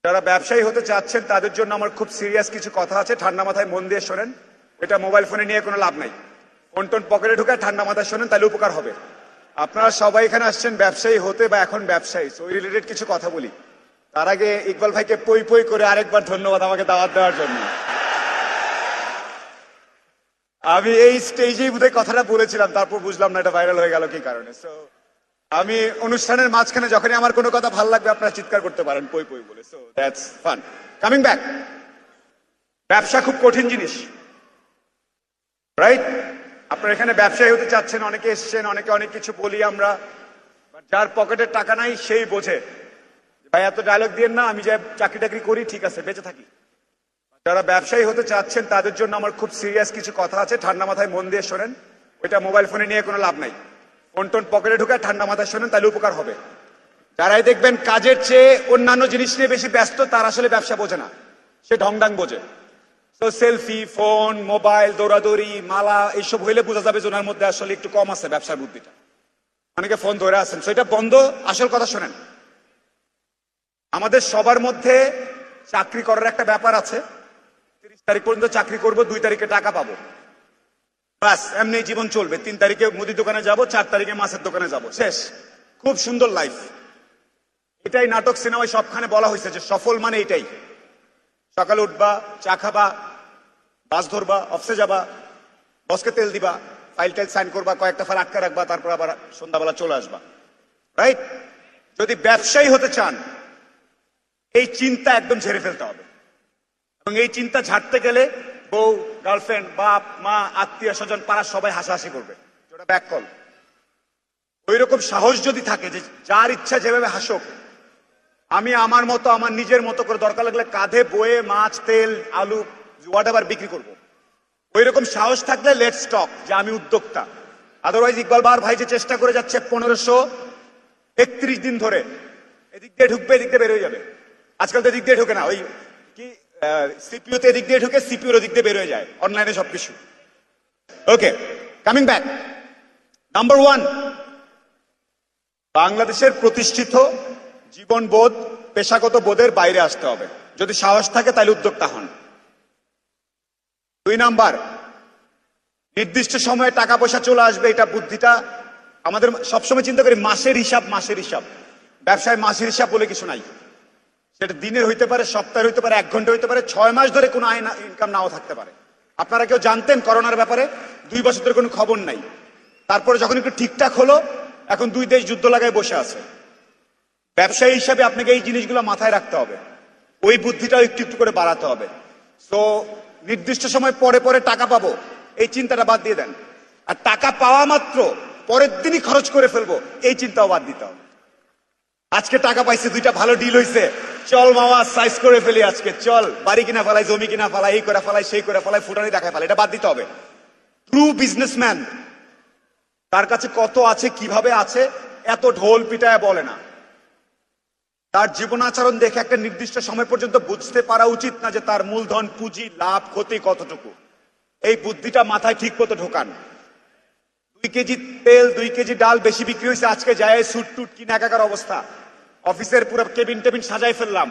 যারা ব্যবসায়ী হতে চাচ্ছেন তাদের জন্য আমার খুব সিরিয়াস কিছু কথা আছে, ঠান্ডা মাথায় মন দিয়ে শোনেন। এটা মোবাইল ফোনে নিয়ে কোনো লাভ নাই, ফোন টোন পকেটে ঢুকায় ঠান্ডা মাথায় শোনেন, তাহলে উপকার হবে। আপনারা সবাই এখানে আসছেন ব্যবসায়ী হতে বা এখন ব্যবসায়ী, সো ওই রিলেটেড কিছু কথা বলি। তার আগে ইকবাল ভাইকে পই পই করে আরেকবার ধন্যবাদ আমাকে দাওয়াত দেওয়ার জন্য। আমি এই স্টেজেই বোধহয় কথাটা বলেছিলাম, তারপর বুঝলাম না এটা ভাইরাল হয়ে গেল কি কারণে। সো আমি অনুষ্ঠানের মাঝখানে যখনই আমার কোনো কথা ভালো লাগবে আপনারা চিৎকার করতে পারেন পই পই বলে। So that's fun. Coming back, ব্যবসা খুব কঠিন জিনিস, রাইট? আপনারা এখানে ব্যবসায়ী হতে চাচ্ছেন, অনেকে এসছেন, অনেকে অনেক কিছু বলি আমরা, যার পকেটে টাকা নাই সেই বোঝে। ভাই এত ডায়লগ দিয়েন না, আমি যে চাকরি টাকরি করি ঠিক আছে, বেঁচে থাকি। যারা ব্যবসায়ী হতে চাচ্ছেন তাদের জন্য আমার খুব সিরিয়াস কিছু কথা আছে, ঠান্ডা মাথায় মন দিয়ে শোনেন। ওইটা মোবাইল ফোনে নিয়ে কোনো লাভ নাই, ফোন টোন পকেটে ঢুকায় ঠান্ডা মাথায় শোনেন, তাহলে উপকার হবে। যারাই দেখবেন কাজের চেয়ে অন্যান্য জিনিস নিয়ে বেশি ব্যস্ত, তার আসলে ব্যবসা বোঝে না, সে ঢংডাং বোঝে। তো সেলফি, ফোন, মোবাইল, দৌড়াদৌড়ি, মালা এইসব হইলে বোঝা যাবে যে ওনার মধ্যে আসলে একটু কম আছে ব্যবসার বুদ্ধিটা। অনেকে ফোন ধরে আছেন, সেটা বন্ধ। আসল কথা শোনেন, আমাদের সবার মধ্যে চাকরি করার একটা ব্যাপার আছে। 30 তারিখ পর্যন্ত চাকরি করব, 2 তারিখে টাকা পাবো, বাস এমনি জীবন চলবে। 3 তারিখে মুদি দোকানে যাব, 4 তারিখে মাছের দোকানে যাব, শেষ। খুব সুন্দর লাইফ। এটাই নাটক সিনেমায় সবখানে বলা হয়েছে যে সফল মানে এটাই। সকালে উঠবা, চা খাবা, বাস ধরবা, অফিসে যাবা, বসকে তেল দিবা, ফাইল টাইল সাইন করবা, কয়েকটা ফাইল আটকে রাখবা, তারপর আবার সন্ধ্যাবেলা চলে আসবা, রাইট? যদি ব্যবসায়ী হতে চান এই চিন্তা একদম ঝেড়ে ফেলতে হবে। এবং এই চিন্তা ঝাড়তে গেলে বউ, গার্লফ্রেন্ড, বাপ, মা, আত্মীয় স্বজন, পাড়ার সবাই হাসাহাসি করবে, ওটা ব্যাক কল। ওই রকম সাহস যদি থাকে যে যার ইচ্ছা যেভাবে হাসুক, আমি আমার মতো, আমার নিজের মতো করে দরকার লাগলে কাঁধে বয়ে মাছ, তেল, আলু, হোয়াট এভার বিক্রি করবো, ওই রকম সাহস থাকলে লেটস টক যে আমি উদ্যোক্তা। আদারওয়াইজ ইকবাল বার ভাই যে চেষ্টা করে যাচ্ছে 1531 দিন ধরে, এদিক দিয়ে ঢুকবে, এদিক দিয়ে বের হয়ে যাবে। আজকাল তো এদিক দিয়ে ঢুকে না, ওই কি সিপিইউতে এদিক দিয়ে ঢুকে, সিপিইউর ওদিক দিয়ে বের হয়ে যায়, অনলাইনে সবকিছু। ওকে, কামিং ব্যাক। নাম্বার 1, বাংলাদেশের প্রতিষ্ঠিত জীবনবোধ, পেশাগত বোধের বাইরে আসতে হবে। যদি সাহস থাকে তাহলে উদ্যোক্তা হন। 2 নাম্বার, নির্দিষ্ট সময়ে টাকা পয়সা চলে আসবে, এটা বুদ্ধিটা আমাদের সবসময় চিন্তা করি মাসের হিসাব, মাসের হিসাব। ব্যবসায় মাসের হিসাব বলে কিছু নাই। সেটা দিনের হইতে পারে, সপ্তাহের হইতে পারে, 1 ঘন্টা হইতে পারে, 6 মাস ধরে কোনো আয় ইনকাম নাও থাকতে পারে। আপনারা কেউ জানতেন করোনার ব্যাপারে? 2 বছর ধরে কোনো খবর নাই। তারপরে যখন একটু ঠিকঠাক হলো, এখন 2 দেশ যুদ্ধ লাগায় বসে আছে। ব্যবসায়ী হিসাবে আপনাকে এই জিনিসগুলো মাথায় রাখতে হবে, ওই বুদ্ধিটাও একটু একটু করে বাড়াতে হবে। তো নির্দিষ্ট সময় পরে পরে টাকা পাবো, এই চিন্তাটা বাদ দিয়ে দেন। আর টাকা পাওয়া মাত্র পরের দিনই খরচ করে ফেলবো, এই চিন্তাও বাদ দিতে হবে। আজকে টাকা পাইছে, 2টা ভালো ডিল হয়েছে, চল মামা সাইজ করে ফেলি আজকে, চল বাড়ি কিনা ফেলাই, জমি কিনা ফেলাই, এই করে ফেলাই, সেই করে ফেলাই, ফুটানি দেখায় ফেলাই, এটা বাদ দিতে হবে। ট্রু বিজনেসম্যান তার কাছে কত আছে, কিভাবে আছে, এত ঢোল পিটায় বলে না। তার জীবন আচরণ দেখে একটা নির্দিষ্ট সময় পর্যন্ত বুঝতে পারা উচিত না যে তার মূলধন, পুঁজি, লাভ, ক্ষতি কতটুকু। এই বুদ্ধিটা মাথায় ঠিক মতো ঢোকান। 2 কেজি তেল, 2 কেজি ডাল বেশি বিক্রি হয়েছে, আজকে যায় স্যুট টুট কিনে একাকার অবস্থা, অফিসের পুরো কেবিন টেবিন সাজাই ফেললাম,